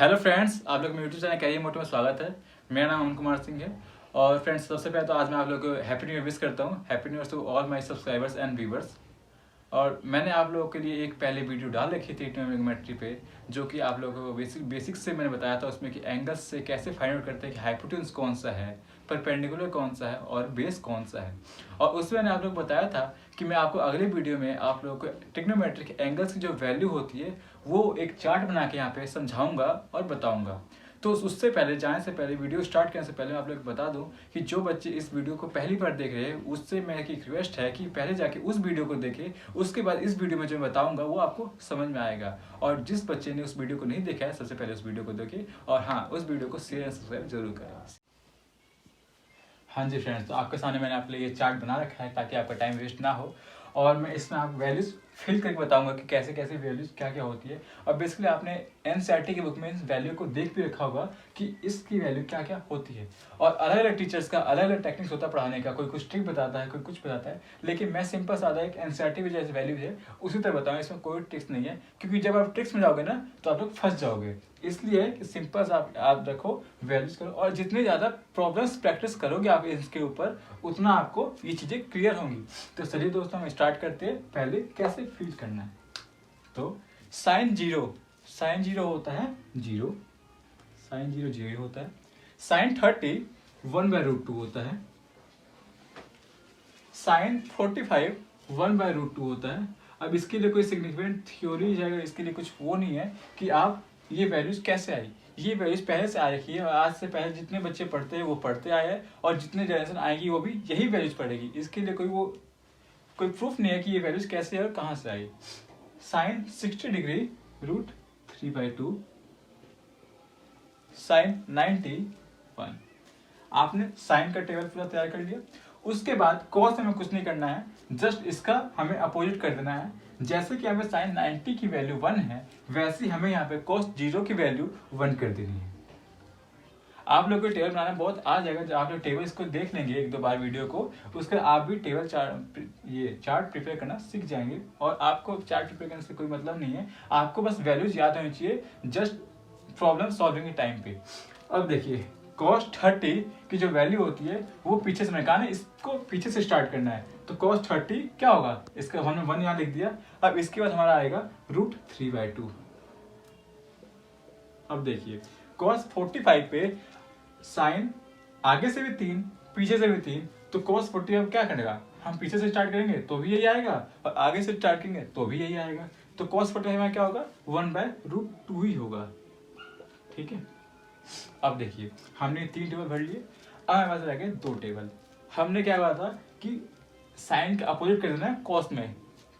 Hello friends, आप लोग मेरे यूट्यूब चैनल कैरियर मोटो में स्वागत है। मेरा नाम अमन कुमार सिंह है। और फ्रेंड्स, सबसे पहले तो आज मैं आप लोगों को हैप्पी न्यू ईयर विश करता हूँ। Happy new year to all my subscribers and viewers. और मैंने आप लोगों के लिए एक पहले वीडियो डाल रखी थी ट्रिग्नोमेट्री पे, जो कि आप लोगों को बेसिक से मैंने बताया था उसमें कि एंगल्स से कैसे फाइंड आउट करते हैं कि हाइपोटेन्यूज कौन सा है, परपेंडिकुलर कौन सा है और बेस कौन सा है। और उसमें मैंने आप लोग को बताया था कि मैं आपको अगले वीडियो में आप लोगों को ट्रिग्नोमेट्रिक एंगल्स की जो वैल्यू होती है वो एक चार्ट बना के यहाँ पे समझाऊंगा और बताऊंगा। तो उससे पहले जाने से पहले, वीडियो स्टार्ट करने से पहले मैं आप लोग को बता दूं कि जो बच्चे इस वीडियो को पहली बार देख रहे हैं उससे मेरी एक रिक्वेस्ट है कि पहले जाके उस वीडियो को देखें, उसके बाद इस वीडियो में जो मैं बताऊंगा वो आपको समझ में आएगा। और जिस बच्चे ने उस वीडियो को नहीं देखा है, सबसे पहले उस वीडियो को देखें और हाँ, उस वीडियो को शेयर एंड सब्सक्राइब जरूर करें। हाँ जी फ्रेंड्स, तो आपके सामने मैंने आपके लिए ये चार्ट बना रखा है ताकि आपका टाइम वेस्ट ना हो। और मैं इसमें आप वैल्यूज फिल करके बताऊंगा कि कैसे कैसे वैल्यूज क्या क्या होती है। और बेसिकली आपने एनसीईआरटी की बुक में इस वैल्यू को देख भी रखा होगा कि इसकी वैल्यू क्या क्या होती है। और अलग अलग टीचर्स का अलग अलग टेक्निक्स होता है पढ़ाने का, कोई कुछ ट्रिक बताता है, कोई कुछ बताता है। लेकिन मैं सिंपल सादा एक एनसीईआरटी में जैसे वैल्यू है उसी तरह बताऊंगा, इसमें कोई ट्रिक्स नहीं है। क्योंकि जब आप ट्रिक्स में जाओगे ना तो आप लोग फंस जाओगे। इसलिए कि सिंपल आप रखो, वैल्यूज करो, और जितने ज़्यादा प्रॉब्लम्स प्रैक्टिस करोगे आप इसके ऊपर, उतना आपको ये चीज़ें क्लियर होंगी। तो चलिए दोस्तों, हम स्टार्ट करते हैं। पहले कैसे फील करना है, तो साइन जीरो होता है जीरो, साइन जीरो जीरो होता है। साइन 30 1/√2 होता है। साइन 45 1/√2 होता है। अब इसके लिए कोई सिग्निफिकेंट थ्योरी जाएगा, इसके लिए कुछ वो नहीं है कि आप ये वैल्यूज कैसे आई। ये वैल्यूज पहले से आ रखी है और आज से पहले जितने बच्चे पढ़ते हैं वो पढ़ते आए हैं, और जितने जनरेशन आएगी वो भी यही वैल्यूज पढ़ेगी। इसके लिए कोई प्रूफ नहीं है कि ये वैल्यूज कैसे और कहाँ से आई। Sign 60 degree √3/2, sign 91। आपने साइन का टेबल पूरा तैयार कर लिया। उसके बाद कॉस हमें कुछ नहीं करना है, जस्ट इसका हमें अपोजिट कर देना है। जैसे कि यहाँ पे साइन 90 की वैल्यू 1 है, वैसे ही हमें यहाँ पे कॉस 0 की वैल्यू 1 कर देनी है। आप लोग को टेबल बनाना बहुत आ जाएगा। जब आप लोग टेबल इसको देख लेंगे एक दो बार वीडियो को, तो उसके आप भी टेबल चार्ट प्रिपेयर करना सीख जाएंगे। और आपको चार्ट प्रिपेयर करने से कोई मतलब नहीं है, आपको बस वैल्यूज याद होनी चाहिए जस्ट प्रॉब्लम सॉल्विंग के टाइम पे। अब देखिए, cos 30 की जो वैल्यू होती है वो पीछे से निकालना है, इसको पीछे से स्टार्ट करना है। तो cos 30 क्या होगा, इसका हमने 1 यहाँ लिख दिया। अब इसके बाद हमारा आएगा √3/2। अब देखिए, cos 45 पे साइन आगे से भी 3, पीछे से भी 3, तो cos 40 अब क्या करेगा, हम पीछे से स्टार्ट करेंगे तो भी यही आएगा, और आगे से स्टार्ट करेंगे तो भी यही आएगा। तो cos 45 में क्या होगा, 1/√2 ही होगा। ठीक है। अब देखिए, हमने 3 टेबल भर लिए। अब हमारे पास रह गए 2 टेबल। हमने क्या कहा था कि साइन का अपोजिट कर देना है कॉस में,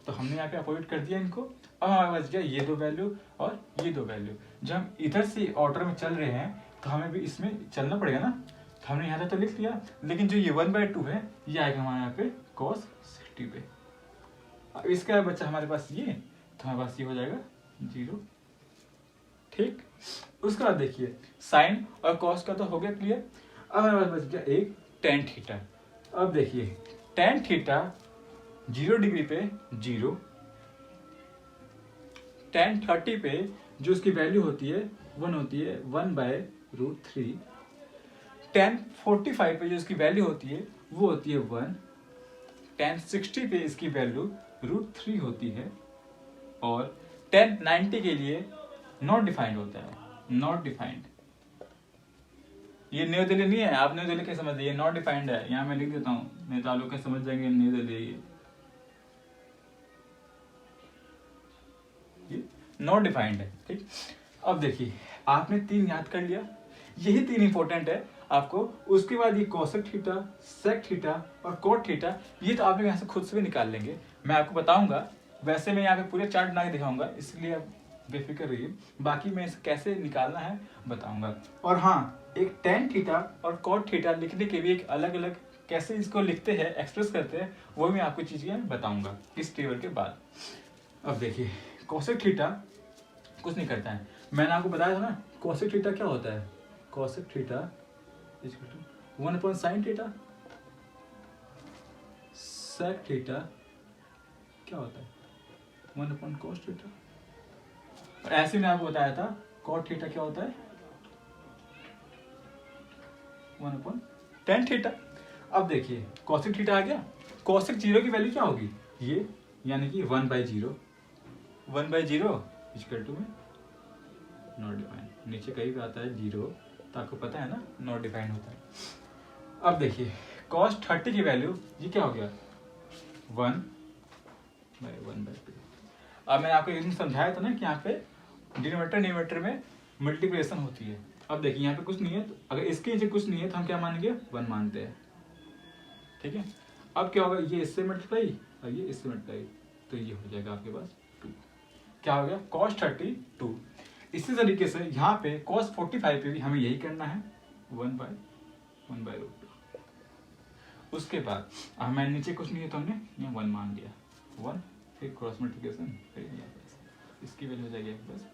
तो हमने यहाँ पे अपोजिट कर दिया इनको। अब हमारे पास गया ये 2 वैल्यू और ये 2 वैल्यू। जब हम इधर से ऑर्डर में चल रहे हैं तो हमें भी इसमें चलना पड़ेगा ना। तो हमने यहाँ तो लिख लिया, लेकिन जो ये 1/2 है ये आएगा हमारे यहाँ पे cos 60 पे। अब इसका बच्चा हमारे पास ये, तो हमारे पास ये हो जाएगा 0। ठीक। उसके बाद देखिए, साइन और कॉस का तो हो गया क्लियर। अब हमारे पास बच गया एक टेन थीटा। अब देखिए, टेन थीटा 0 डिग्री पे 0, टेन 30 पे जो उसकी वैल्यू होती है 1 होती है 1/√3, टेन 45 पे जो इसकी वैल्यू होती है वो होती है 1, टेन 60 पे इसकी वैल्यू √3 होती है, और टेन 90 के लिए नॉट डिफाइंड होता है, नॉट डिफाइंड। ये न्यू दिल्ली नहीं है, आप न्यू दिल्ली कैसे समझ, ये नॉट डिफाइंड है। यहाँ मैं लिख देता हूँ, नहीं तो आप लोग कैसे समझ जाएंगे न्यू दिल्ली। ये नॉट डिफाइंड है। ठीक। अब देखिए, आपने 3 याद कर लिया, यही 3 इंपॉर्टेंट है आपको। उसके बाद ये कोसेक थीटा, सेक थीटा और कोट थीटा, ये तो आप लोग यहाँ से खुद से भी निकाल लेंगे, मैं आपको बताऊंगा। वैसे मैं यहाँ पे पूरे चार्ट बना के दिखाऊंगा, इसलिए आप बेफिक्र रहिए। बाकी मैं इसे कैसे निकालना है बताऊंगा। और हाँ, एक टेन थीटा और कॉट थीटा लिखने के भी एक अलग अलग कैसे इसको लिखते हैं, एक्सप्रेस करते हैं, वो भी मैं आपको चीजें बताऊंगा इस टेबल के बाद। अब देखिए, कोसेक थीटा कुछ नहीं करता है, मैंने आपको बताया था ना। कोसेक थीटा क्या होता है, cosec theta 1/sin theta. Sec theta क्या होता है, 1/cos थीटा। और ऐसे में आपको बताया था कॉट थीटा क्या होता है 1/tan थीटा। अब देखिए कॉसेक थीटा आ गया, कॉसेक 0 की वैल्यू क्या होगी ये, यानी कि 1/0 इक्वल टू में नॉट डिफाइंड, नीचे कहीं भी आता है 0 तो आपको पता है ना नॉट डिफाइंड होता है। अब देखिए cos 30 की वैल्यू ये क्या हो गया 1/1/2। अब मैंने आपको एक दिन समझाया था ना कि यहाँ पे डिनोमिनेटर न्यूमरेटर में मल्टीप्लिकेशन होती है। अब देखिए यहाँ पे कुछ नहीं है, तो अगर इसके नीचे कुछ नहीं है तो हम क्या मानेंगे 1 मानते हैं, ठीक है। अब क्या होगा, ये इससे मल्टीप्लाई और ये इससे मल्टीप्लाई, तो ये हो जाएगा आपके पास 2। क्या हो गया cos 32। इसी तरीके से यहाँ पे cos 45 पे भी हमें यही करना है 1/√2। उसके बाद हमें नीचे कुछ नहीं है तो हमने यहाँ 1 मान लिया, 1 फिर क्रॉस मल्टीप्लिकेशन फिर इसकी वैल्यू हो जाएगी बस।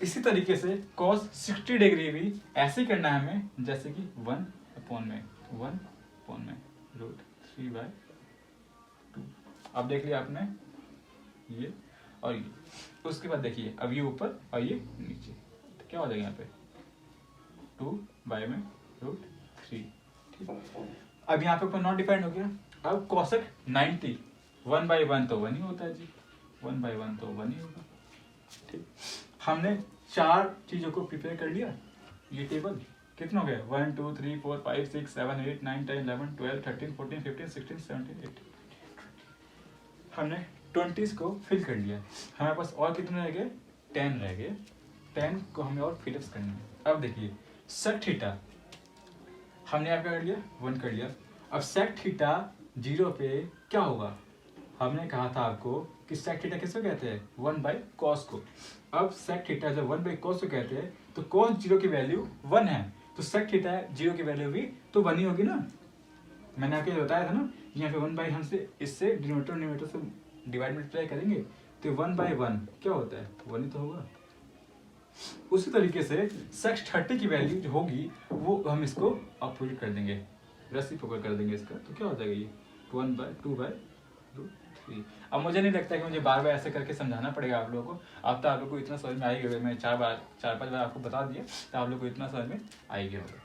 इसी तरीके से cos 60 डिग्री भी ऐसे ही करना है हमें, जैसे कि 1/√3/2। अब देख लिया आपने ये और ये। उसके बाद देखिए अब ये ऊपर और ये नीचे, तो क्या हो जाएगा यहाँ पे 2/√3, ठीक। अब यहाँ पे ऊपर नॉट डिफाइंड हो गया। अब cosec 90 1/1 तो 1 ही होता है जी, 1/1 तो 1 ही होगा, ठीक। हमने 4 चीजों को प्रिपेयर कर लिया। ये टेबल कितना हो गया 1 2 3 4 5 6 7 8 9 10 11 12 13 14 15 16 17 18 हमने 20 को फिल कर लिया। हमारे पास और कितने रह गए 10 रह गए, 10 को हमें और फिलअप्स करना है। अब देखिए sec थीटा हमने यहाँ पे कर लिया 1 कर लिया। अब sec थीटा 0 पे क्या होगा, हमने कहा था आपको कि sec थीटा किसको कहते हैं 1/cos को। अब sec थीटा जब 1/cos को कहते हैं तो cos 0 की वैल्यू 1 है, तो sec थीटा 0 की वैल्यू भी तो 1 ही होगी ना। मैंने आपको बताया था ना, यहाँ पे 1/, हमसे इससे डिनोमिनेटर न्यूमरेटर से डिवाइड मल्टीप्लाई करेंगे तो 1/1 क्या होता है 1 ही तो होगा। उसी तरीके से sec 30 की वैल्यू जो होगी वो हम इसको अपोजिट कर देंगे, रेसिप्रोकल कर देंगे इसका, तो क्या हो जाएगा ये 1/2/√3। अब मुझे नहीं लगता कि मुझे बार बार ऐसे करके समझाना पड़ेगा आप लोगों को, अब तो आप लोगों को इतना समझ में आएगा, मैं 4-5 बार आपको बता दिया तो आप लोगों को इतना समझ में आएगा होगा।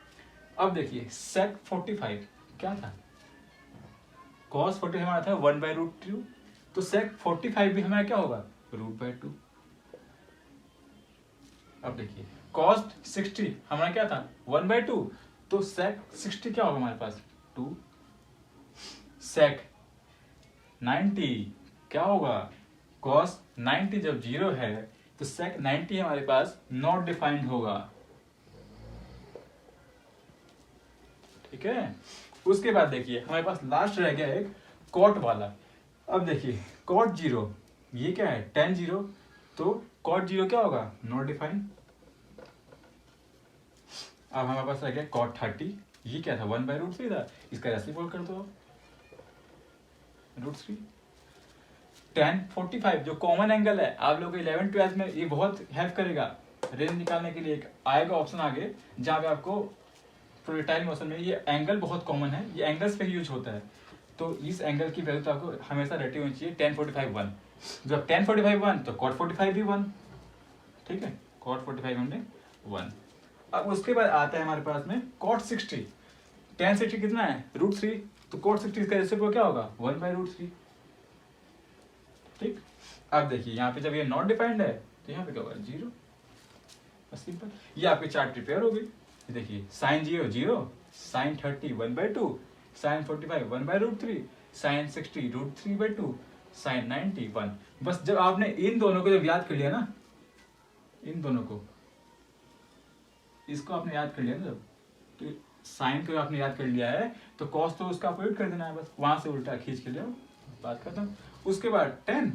अब देखिए sec 45 क्या था, cos 45 हमारा था 1/√2, तो sec 45 भी हमारा क्या होगा √2। अब देखिए cos 60 हमारा क्या था 1/2, तो sec 60 क्या होगा हमारे पास 2। sec 90 क्या होगा, cos 90 जब 0 है तो sec 90 हमारे पास नॉट डिफाइंड होगा, ठीक है। उसके बाद देखिए हमारे पास लास्ट रह गया एक cot वाला। अब देखिए cot 0 ये क्या है tan 0, तो cot 0 क्या होगा नॉट डिफाइंड। अब हमारे पास रह गया cot 30, ये क्या था 1/√3 था, इसका रेसिप्रोकल कर दो √3। tan 45 जो कॉमन एंगल है, आप लोग 11th-12th में ये बहुत हेल्प करेगा रेंज निकालने के लिए। एक आएगा ऑप्शन आगे जहाँ पे आपको प्रोजेक्टाइल मोशन में ये एंगल बहुत कॉमन है, ये एंगल्स पे यूज होता है, तो इस एंगल की वैल्यू तो आपको हमेशा रहती होनी चाहिए tan 45 1। जब tan 45 1 तो cot 45 भी 1, ठीक है, cot 45 हमने 1। अब उसके बाद आता है हमारे पास में cot 60, tan 60 कितना है √3, तो cot 60 इसका रेसिप्रोकल क्या होगा 1/√3, ठीक। अब देखिए यहाँ पे जब ये नॉट डिफाइंड है तो यहाँ पे क्या होगा 0, बस सिंपल। ये आपकी चार्ट प्रिपेयर हो गई। देखिए sin 0 0, sin 30 1/2, sin 45 1/√3, sin 60 √3/2, sin 90 1। बस जब आपने इन दोनों को जब याद कर लिया ना, इन दोनों को, इसको आपने याद कर लिया ना जब, तो साइन को आपने याद कर लिया है तो कॉस तो उसका अपोजिट कर देना है, बस वहां से उल्टा खींच के ले आओ, बात खत्म। उसके बाद tan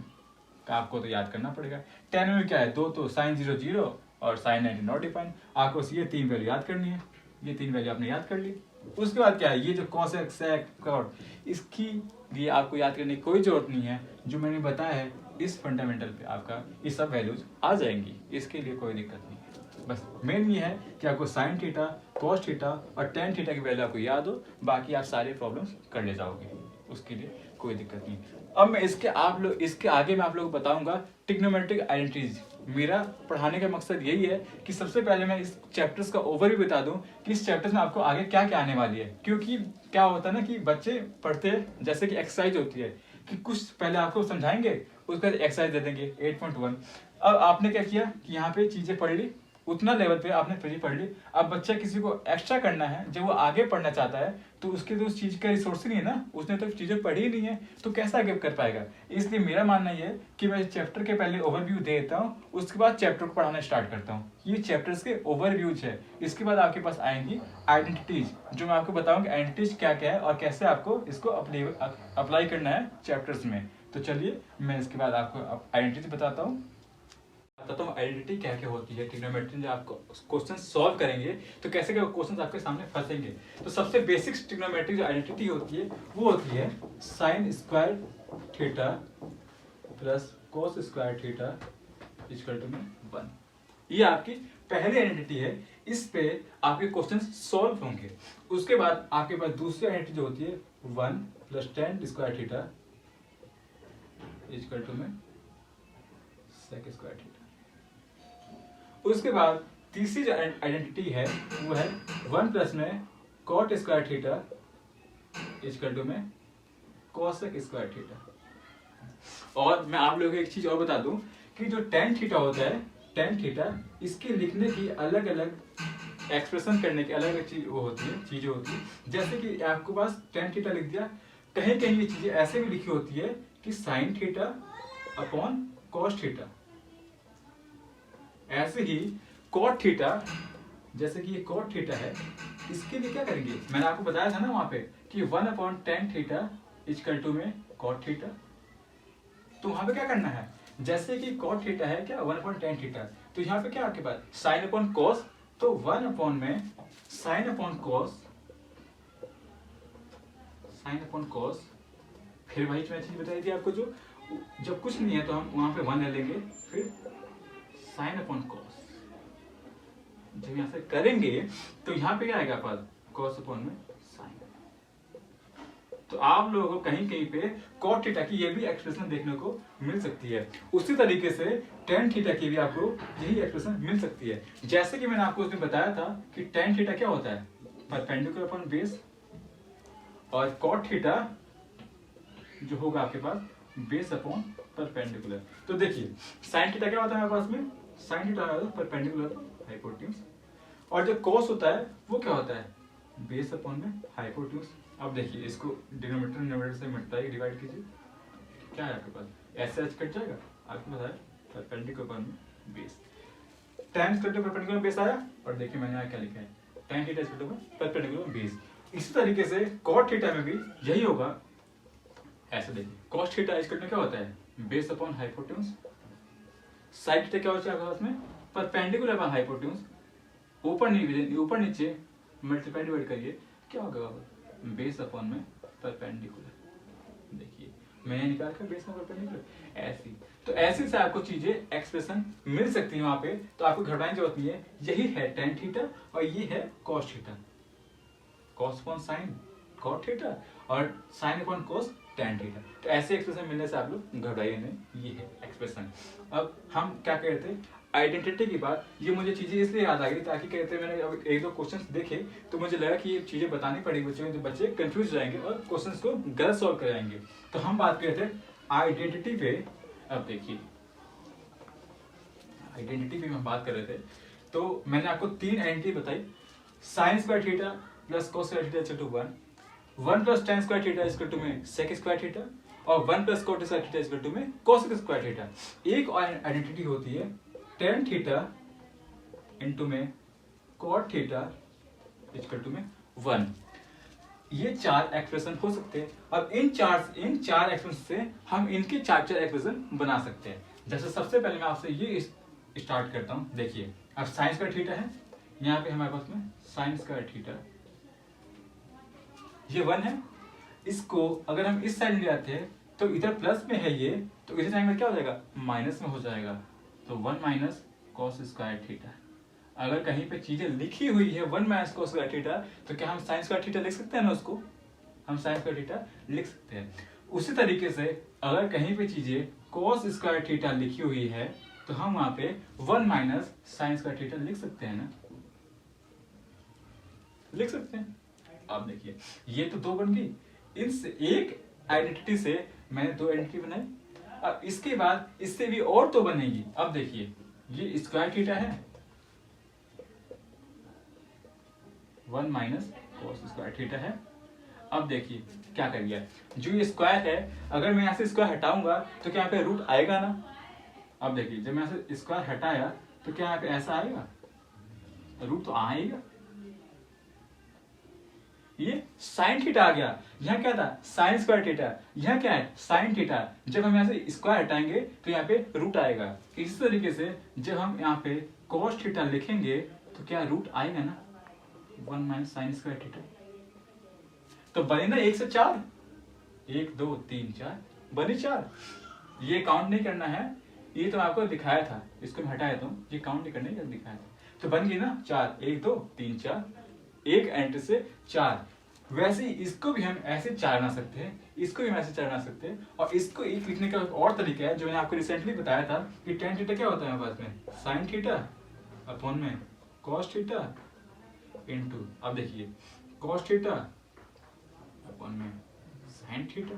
का आपको तो याद करना पड़ेगा। tan में क्या है 2, तो sin 0 0 और sin 90 नॉट डिफाइंड। आपको ये 3 वैल्यू याद करनी है, ये 3 वैल्यू आपने याद कर ली। उसके बाद क्या है ये जो cosec sec cot, इसकी लिए आपको याद करने की कोई जरूरत नहीं है, जो मैंने बताया है इस फंडामेंटल पे आपका ये सब वैल्यूज आ जाएंगी, इसके लिए कोई दिक्कत नहीं है। बस मेन ये है कि आपको sin थीटा cos थीटा और tan थीटा की वैल्यू आपको याद हो, बाकी आप सारे प्रॉब्लम्स कर ले जाओगे, उसके लिए कोई दिक्कत नहीं। अब मैं इसके आगे मैं आप लोगों को बताऊंगा ट्रिग्नोमेट्रिक आइडेंटिटीज। मेरा पढ़ाने का मकसद यही है कि सबसे पहले मैं इस चैप्टर्स का ओवरव्यू बता दूं कि इस चैप्टर्स में आपको आगे क्या क्या आने वाली है। क्योंकि क्या होता है ना कि बच्चे पढ़ते हैं, जैसे कि एक्सरसाइज होती है कि कुछ पहले आपको समझाएंगे, उसके बाद एक्सरसाइज दे देंगे 8.1। अब आपने क्या किया कि यहाँ पे चीजें पढ़ ली, उतना लेवल पे आपने फिर पढ़ ली। अब बच्चा किसी को एक्स्ट्रा करना है, जब वो आगे पढ़ना चाहता है तो उसके तो उस चीज का रिसोर्स नहीं है ना, उसने तो चीजें पढ़ी ही नहीं है, तो कैसे आगे कर पाएगा। इसलिए मेरा मानना ये है कि मैं चैप्टर के पहले ओवरव्यू दे देता हूँ, उसके बाद चैप्टर को पढ़ाना स्टार्ट करता हूँ। ये चैप्टर्स के ओवरव्यूज है। इसके बाद आपके पास आएंगी आइडेंटिटीज, जो मैं आपको बताऊंगा आइडेंटिटीज क्या क्या है और कैसे आपको इसको अप्लाई करना है चैप्टर्स में। तो चलिए मैं इसके बाद आपको आइडेंटिटी बताता हूँ आइडेंटिटी क्या क्या होती है। ट्रिग्नोमेट्री जब आपको क्वेश्चन सॉल्व करेंगे तो कैसे क्या क्वेश्चन आपके सामने फंसेंगे। तो सबसे बेसिक ट्रिग्नोमेट्रिक जो आइडेंटिटी होती है वो होती है sine square theta plus cos square theta equal to में 1। ये आपकी पहली आइडेंटिटी है, इस पे आपके क्वेश्चन सॉल्व होंगे। उसके बाद आपके पास दूसरी आइडेंटिटी जो होती है 1 plus tan square theta equal to में सेक स्क्वायर थीटा। उसके बाद तीसरी जो आइडेंटिटी है वो है 1 प्लस में cot square theta equal to में कोसेक स्क्वायर थीटा। और मैं आप लोगों को एक चीज और बता दूं कि जो टेन थीटा होता है, टेन थीटा इसके लिखने की अलग अलग एक्सप्रेशन करने की अलग अलग चीजें होती है। जैसे कि आपके पास टेन थीटा लिख दिया, कहीं कहीं ये चीजें ऐसे भी लिखी होती है कि sine theta upon cos theta. ऐसे ही कॉट थीटा, जैसे कि ये कॉट थीटा है, इसके लिए क्या करेंगे, मैंने आपको बताया था ना वहां पे कि 1 upon tan theta equal to में कॉट थीटा। तो वहां पे क्या करना है, जैसे कि कॉट थीटा है क्या 1 अपॉन टेन थीटा, तो यहाँ पे क्या आपके पास साइन अपॉन कॉस, तो 1 अपॉन में sine upon cos, sine upon cos. फिर वही मैं चीज बताई थी आपको, जो जब कुछ नहीं है तो हम वहां पे 1 ले लेंगे, फिर साइन अपॉन कॉस। जब यहां से करेंगे तो यहाँ पे क्या आएगा पद कॉस अपॉन में साइन। तो आप लोगों को कहीं कहीं पे कॉट थीटा की ये भी एक्सप्रेशन देखने को मिल सकती है। उसी तरीके से टेन थीटा की भी आपको यही एक्सप्रेशन मिल सकती है। जैसे कि मैंने आपको उसमें बताया था कि टेन थीटा क्या होता है, परपेंडिकुलर अपॉन बेस, और कॉट थीटा जो होगा आपके पास बेस अपॉन परपेंडिकुलर। तो देखिए साइन थीटा क्या होता है हमारे पास में, साइन थीटा परपेंडिकुलर हाइपोटेन्यूज, और जो कॉस होता है वो क्या होता है बेस अपॉन में हाइपोटेन्यूज। अब देखिए इसको डिनोमिनेटर न्यूमरेटर से मल्टीप्लाई डिवाइड कीजिए, क्या है आपके पास ऐसे एच कट जाएगा, आपके पास है परपेंडिकुलर अपॉन में base. tan equal to perpendicular base आया, और देखिए मैंने यहाँ क्या लिखा है tan theta equal to perpendicular base. इसी तरीके से cot थीटा में भी यही होगा। ऐसे देखिए cos थीटा इक्वल टू क्या होता है base upon hypotenuse, sine theta क्या होता है आपके पास में परपेंडिकुलर अपॉन हाइपोटेन्यूज, ऊपर नीचे मल्टीप्लाई डिवाइड करिए क्या होगा बेस अपॉन में परपेंडिकुलर। देखिए मैंने निकाल कर बेस में परपेंडिकुलर ऐसी, तो ऐसे से आपको चीजें एक्सप्रेशन मिल सकती है वहां पे, तो आपको घबराने की जरूरत नहीं है। यही है tan थीटा और ये है cos theta, cos upon sine cot theta और sine upon cos tan theta. तो ऐसे एक्सप्रेशन मिलने से आप लोग घबराइए नहीं, ये है एक्सप्रेशन। अब हम क्या कहते हैं आइडेंटिटी की बात, ये मुझे चीजें इसलिए याद आ गई ताकि कहते मैंने अब एक दो क्वेश्चंस देखे तो मुझे लगा कि ये चीजें बतानी पड़ेगी बच्चों को, तो बच्चे कंफ्यूज हो जाएंगे और क्वेश्चंस को गलत सॉल्व कराएंगे। तो हम बात करते हैं आइडेंटिटी पे। अब देखिए आइडेंटिटी पे हम बात कर रहे थे, तो मैंने आपको तीन आइडेंटिटी बताई, sine square theta plus cos square theta equal to 1 plus tan square theta equal to में सेक स्क्वायर थीटा, और 1 plus cot square theta equal to में कोसेक स्क्वायर थीटा। एक और आइडेंटिटी होती है tan थीटा इंटू में cot theta equal to में 1। ये चार एक्सप्रेशन हो सकते हैं। अब इन चार एक्सप्रेशन से हम इनके चार एक्सप्रेशन बना सकते हैं। जैसे सबसे पहले मैं आपसे ये स्टार्ट करता हूं। देखिए अब साइन स्क्वायर थीटा है, यहाँ पे हमारे पास में साइन स्क्वायर थीटा, ये 1 है। इसको अगर हम इस साइड ले आते हैं तो इधर प्लस में है ये, तो इधर साइड में क्या हो जाएगा माइनस में हो जाएगा, तो 1 माइनस कॉस स्क्वायर थीटा। अगर कहीं पे चीजें लिखी हुई है 1 माइनस कॉस स्क्वायर थीटा, तो क्या हम साइन स्क्वायर थीटा लिख सकते हैं ना, उसको हम साइन स्क्वायर थीटा लिख सकते हैं। उसी तरीके से अगर कहीं पे चीजें cos स्क्वायर थीटा लिखी हुई है तो हम वहां पे 1 माइनस साइन स्क्वायर थीटा लिख सकते हैं ना, लिख सकते हैं। अब देखिए ये तो 2 बन गई, इनसे एक आइडेंटिटी से मैंने 2 आइडेंटिटी बनाई। अब इसके बाद इससे भी और तो बनेगी। अब देखिए ये स्क्वायर थीटा है, 1 माइनस cos स्क्वायर थीटा है। अब देखिए क्या कर गया, जो ये स्क्वायर है अगर मैं यहाँ से स्क्वायर हटाऊंगा तो क्या यहाँ पे रूट आएगा ना। अब देखिए जब मैं यहाँ से स्क्वायर हटाया तो क्या यहाँ पे ऐसा आएगा, रूट तो आएगा। ये साइन थीटा आ गया, यहाँ क्या था साइन स्क्वायर थीटा, यहाँ क्या है साइन थीटा। जब हम यहाँ से स्क्वायर हटाएंगे तो यहाँ पे रूट आएगा। इसी तरीके से जब हम यहाँ पे cos थीटा लिखेंगे तो क्या रूट आएगा ना, 1 माइनस साइन स्क्वायर थीटा। तो बने ना 1 से 4, 1 2 3 4 बने 4। ये काउंट नहीं करना है, ये तो आपको दिखाया था, इसको मैं हटाया तो ये काउंट नहीं करना है, दिखाया था। तो बन गई ना 4, 1 2 3 4, एक एंट्री से 4। वैसे ही इसको भी हम ऐसे 4 बना सकते हैं, इसको भी हम ऐसे 4 बना सकते हैं। और इसको एक लिखने का और तरीका है जो मैंने आपको रिसेंटली बताया था कि tan थीटा क्या होता है हमारे पास में साइन थीटा अपॉन में cos थीटा इनटू, अब देखिए cos थीटा अपॉन में साइन थीटा।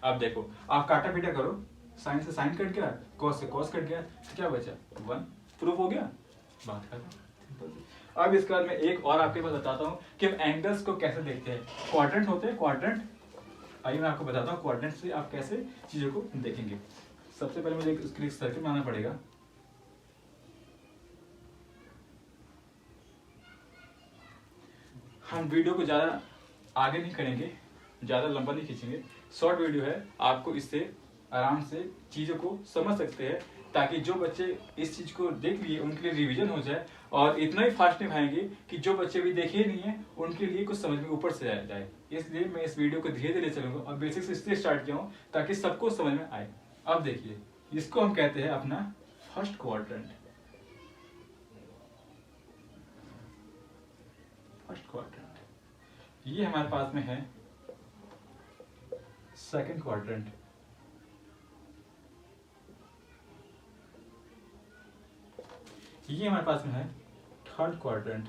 अब देखो आप काटा पीटा करो, साइन से साइन कट गया, cos से cos कट गया, तो क्या बचा 1, प्रूफ हो गया, बात खत्म। अब इसके बाद मैं एक और आपके पास बताता हूँ कि हम एंगल्स को कैसे देखते हैं। क्वाड्रेंट होते हैं, क्वाड्रेंट। आइए मैं आपको बताता हूँ क्वाड्रेंट से आप कैसे चीजों को देखेंगे। सबसे पहले मुझे उसके लिए सर्किल बनाना पड़ेगा। हम वीडियो को ज्यादा आगे नहीं करेंगे, ज्यादा लंबा नहीं खींचेंगे, शॉर्ट वीडियो है, आपको इससे आराम से चीजों को समझ सकते हैं, ताकि जो बच्चे इस चीज को देख लिए उनके लिए रिवीजन हो जाए। और इतना ही फास्ट निभाएंगे कि जो बच्चे भी देखे नहीं है उनके लिए कुछ समझ में ऊपर से आ जाए। इसलिए मैं इस वीडियो को धीरे धीरे चलूंगा और बेसिक से इसलिए स्टार्ट किया हूँ ताकि सबको समझ में आए। अब देखिए इसको हम कहते हैं अपना फर्स्ट क्वाड्रेंट। फर्स्ट क्वाड्रेंट ये हमारे पास में है सेकंड क्वाड्रेंट, ये हमारे पास में है थर्ड क्वाड्रेंट,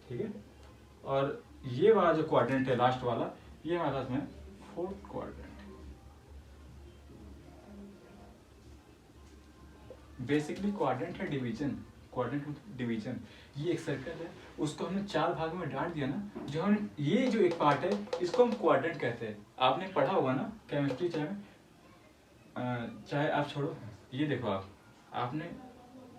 ठीक है। और ये वाला जो क्वाड्रेंट है लास्ट वाला, ये हमारे पास में फोर्थ क्वाड्रेंट। बेसिकली क्वाड्रेंट है डिवीजन, क्वाड्रेंट मतलब डिवीजन। ये एक सर्कल है, उसको हमने 4 भागों में डाल दिया ना, जो हम ये जो एक पार्ट है इसको हम क्वाड्रेंट कहते हैं। आपने पढ़ा होगा ना केमिस्ट्री, चाहे आप छोड़ो, ये देखो आपने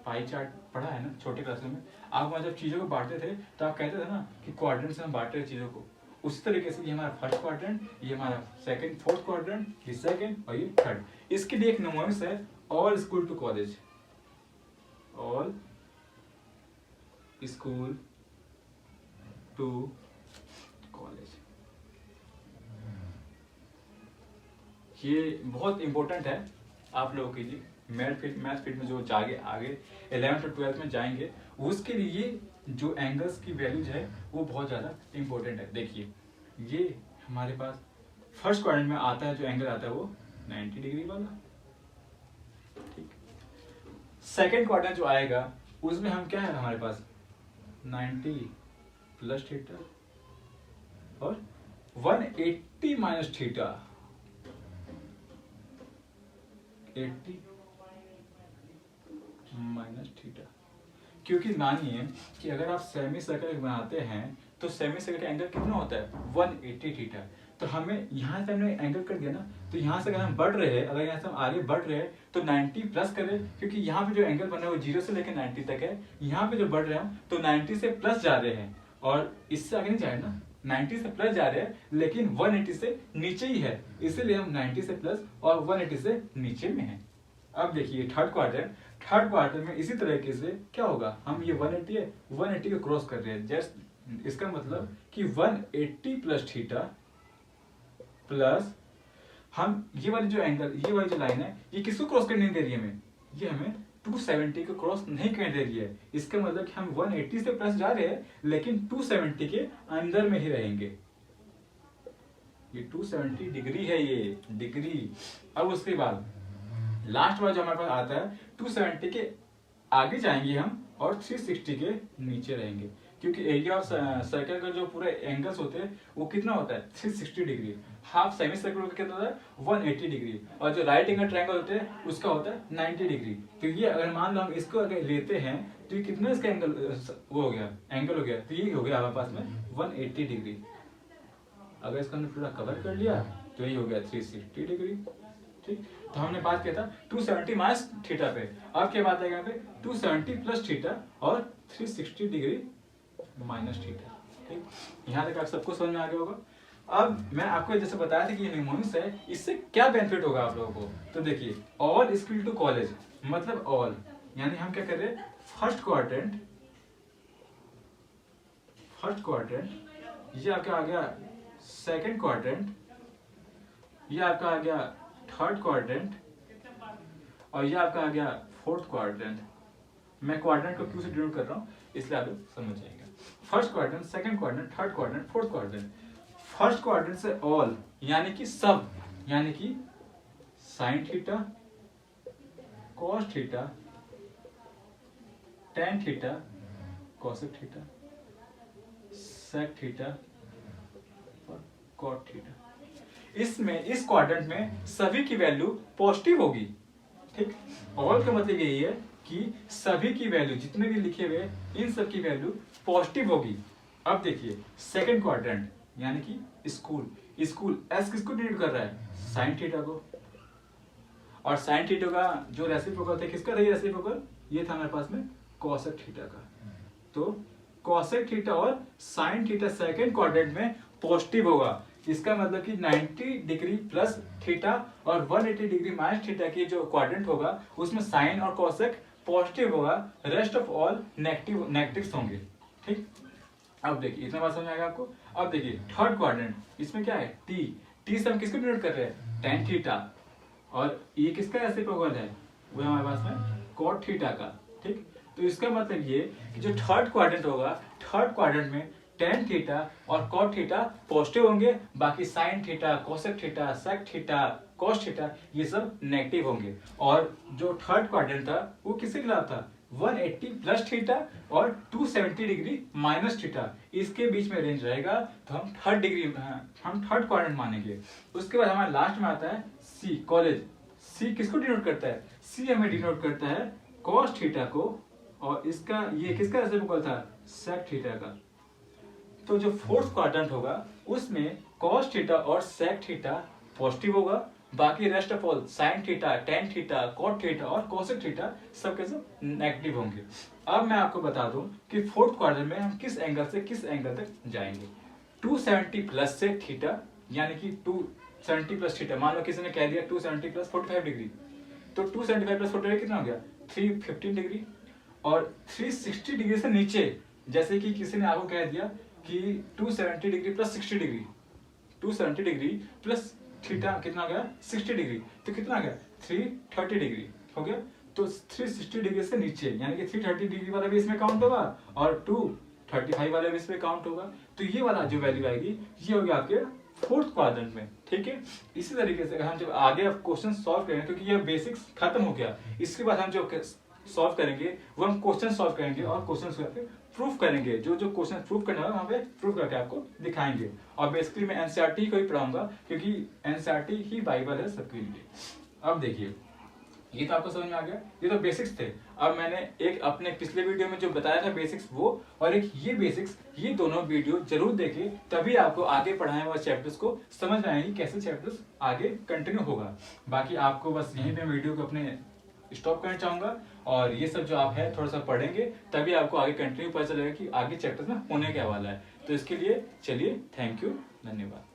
पाई चार्ट पढ़ा है ना छोटे क्लासों में। आप वहाँ जब चीज़ों को बांटते थे तो आप कहते थे ना कि क्वाड्रेंट से हम बांटते हैं चीज़ों को। उसी तरीके से ये हमारा फर्स्ट क्वाड्रेंट, ये हमारा सेकंड, फोर्थ क्वाड्रेंट, ये सेकंड और ये थर्ड। इसके लिए एक नमोनिक्स है, all school to college, all school to college. ये बहुत इंपॉर्टेंट है आप लोगों के लिए। मैथ फील्ड में जो आगे 11th और 12th में जाएंगे उसके लिए जो एंगल्स की वैल्यूज है वो बहुत ज़्यादा इंपॉर्टेंट है। देखिए ये हमारे पास फर्स्ट क्वाड्रेंट में आता है, जो एंगल आता है वो 90 डिग्री वाला, ठीक। सेकंड क्वाड्रेंट जो आएगा उसमें हम क्या है हमारे पास 90 प्लस थीटा और 180 माइनस थीटा, 80 माइनस थीटा। क्योंकि मानिए कि अगर आप सेमी सर्कल बनाते हैं तो सेमी सर्कल का एंगल कितना होता है 180 थीटा। तो हमें यहाँ से हमने एंगल कर दिया ना, तो यहाँ से अगर हम बढ़ रहे हैं, अगर यहाँ से हम आगे बढ़ रहे हैं तो 90 प्लस करें, क्योंकि यहाँ पे जो एंगल बना है वो 0 से लेकर 90 तक है। यहाँ पे जो बढ़ रहे हैं हम तो 90 से प्लस जा रहे हैं, और इससे आगे नहीं जाए ना, 90 से प्लस जा रहे हैं लेकिन 180 से नीचे ही है, इसीलिए हम 90 से प्लस और 180 से नीचे में है। अब देखिए थर्ड क्वार्टर में इसी तरीके से क्या होगा, हम ये 180 है, 180 को क्रॉस कर रहे हैं, जस्ट इसका मतलब कि 180 प्लस थीटा प्लस हम ये वाली जो एंगल, ये वाली जो लाइन है, ये किसको क्रॉस करने नहीं दे रही है हमें, ये हमें 270 को क्रॉस नहीं करने दे रही है। इसका मतलब कि हम 180 से प्लस जा रहे हैं लेकिन 270 के अंदर में ही रहेंगे। ये 270 डिग्री है, ये डिग्री। अब उसके बाद लास्ट बार जो हमारे पास आता है 270 के आगे जाएंगे हम और 360 के नीचे रहेंगे, क्योंकि एरिया ऑफ सर्कल का जो पूरे एंगल्स होते हैं वो कितना होता है 360 डिग्री। हाफ सेमी सर्कल का कितना होता है 180 डिग्री, और जो राइट एंगल ट्रायंगल होते हैं उसका होता है 90 डिग्री। तो ये अगर मान लो हम इसको अगर लेते हैं तो ये कितना इसका एंगल वो हो गया, एंगल हो गया, तो ये हो गया हमारे पास में 180 डिग्री। अगर इसको हमने पूरा कवर कर लिया तो ये हो गया 360 डिग्री। ठीक, तो हमने बात किया था 270 माइनस थीटा पे। अब क्या बात है यहाँ पे 270 प्लस थीटा और 360 डिग्री माइनस थीटा। ठीक, यहाँ तक आप सबको समझ में आ गया होगा। अब मैं आपको जैसे बताया था कि ये निमोनिक्स है, इससे क्या बेनिफिट होगा आप लोगों को। तो देखिए, ऑल स्किल टू कॉलेज, मतलब ऑल यानी हम क्या कर रहे हैं, फर्स्ट क्वाड्रेंट, ये आपका आ गया सेकंड क्वाड्रेंट, ये आपका आ गया थर्ड क्वाड्रेंट, और ये आपका आ गया फोर्थ क्वाड्रेंट। मैं क्वाड्रेंट को क्यों से डिनोट कर रहा हूँ इसलिए आप लोग समझ जाएंगे। First quadrant, second quadrant, third quadrant, fourth quadrant. First quadrant से ऑल यानी कि सब, यानी कि sine theta, cos theta, tan theta, cosec theta, sec theta और कॉट थीटा। इसमें इस क्वाड्रेंट में सभी की वैल्यू पॉजिटिव होगी। ठीक, ऑल का मतलब यही है कि सभी की वैल्यू जितने भी लिखे हुए इन सब की वैल्यू पॉजिटिव होगी। अब देखिए सेकंड क्वाड्रेंट यानी कि स्कूल, एस किसको डिनोट कर रहा है, साइन थीटा को, और साइन थीटा का जो रेसिप्रोकल था किसका था, ये रेसिप्रोकल ये था हमारे पास में कॉसेक थीटा का। तो कॉसेक थीटा और साइन थीटा सेकंड क्वाड्रेंट में पॉजिटिव होगा। इसका मतलब कि 90 डिग्री प्लस थीटा और 180 डिग्री माइनस थीटा की जो क्वाड्रेंट होगा उसमें साइन और कॉसेक पॉजिटिव होगा, रेस्ट ऑफ ऑल नेगेटिव्स होंगे। ठीक, अब देखिए इतना बात समझ आएगा आपको। अब देखिए थर्ड क्वाड्रेंट, इसमें क्या है टी से हम किसको डिनोट कर रहे हैं, टेन थीटा, और ये किसका रेसिप्रोकल है, वो हमारे पास में कॉट थीटा का। ठीक, तो इसका मतलब ये कि जो थर्ड क्वाड्रेंट होगा, थर्ड क्वाड्रेंट में टेन थीटा और कॉट थीटा पॉजिटिव होंगे, बाकी sine theta, cosec theta, sec theta, cos theta ये सब नेगेटिव होंगे। और जो थर्ड क्वाड्रेंट था वो किसके खिलाफ था, 180 प्लस थीटा और 270 डिग्री माइनस थीटा, इसके बीच में रेंज रहेगा। तो हम थर्ड क्वाड्रेंट मानेंगे। उसके बाद हमारे लास्ट में आता है सी, कॉलेज। सी किसको डिनोट करता है, सी हमें डिनोट करता है कॉस थीटा को, और इसका ये किसका रेसिप्रोकल था, सेक थीटा का। तो जो फोर्थ क्वाड्रेंट होगा उसमें कॉस थीटा और सेक थीटा पॉजिटिव होगा, बाकी rest of all sine theta, tan theta, cot theta और कोसेक थीटा सब के सब नेगेटिव होंगे। अब मैं आपको बता दूं कि फोर्थ क्वाड्रेंट में हम किस एंगल से किस एंगल तक जाएंगे। 270 प्लस से थीटा, यानी कि 270 प्लस थीटा, मान लो किसी ने कह दिया 270 प्लस 45 डिग्री, तो 275 प्लस 45 कितना हो गया 315 डिग्री। और 360 डिग्री से नीचे, जैसे कि किसी ने आपको कह दिया कि 270 degree plus 60 degree, 270 degree plus theta कितना हो गया 60 डिग्री, तो कितना आ गया 330 डिग्री हो गया। तो 360 डिग्री से नीचे यानी कि 330 डिग्री वाला भी इसमें काउंट होगा और 235 वाला भी इसमें काउंट होगा। तो ये वाला जो वैल्यू आएगी ये हो गया आपके फोर्थ क्वाड्रेंट में। ठीक है, इसी तरीके से हम जब आगे क्वेश्चन सॉल्व करेंगे, क्योंकि ये बेसिक्स खत्म हो गया, इसके बाद हम जो सॉल्व करेंगे वो हम क्वेश्चन सॉल्व करेंगे और क्वेश्चन प्रूफ करेंगे। जो जो क्वेश्चन प्रूफ करना है वहां पे प्रूफ करके आपको दिखाएंगे। और बेसिकली मैं एनसीईआरटी को ही पढ़ाऊंगा, क्योंकि एनसीईआरटी ही बाइबल है सबके लिए। अब देखिए ये तो आपको समझ में आ गया, ये तो बेसिक्स थे। अब मैंने एक अपने पिछले वीडियो में जो बताया था बेसिक्स वो, और एक ये बेसिक्स, ये दोनों वीडियो जरूर देखिए, तभी आपको आगे पढ़ाने वाले चैप्टर्स को समझ में आएंगे कैसे चैप्टर्स आगे कंटिन्यू होगा। बाकी आपको बस यहीं पे वीडियो को अपने स्टॉप करना चाहूंगा, और ये सब जो आप है थोड़ा सा पढ़ेंगे तभी आपको आगे कंटिन्यू पता चलेगा कि आगे चैप्टर्स में होने क्या वाला है। तो इसके लिए चलिए, थैंक यू, धन्यवाद।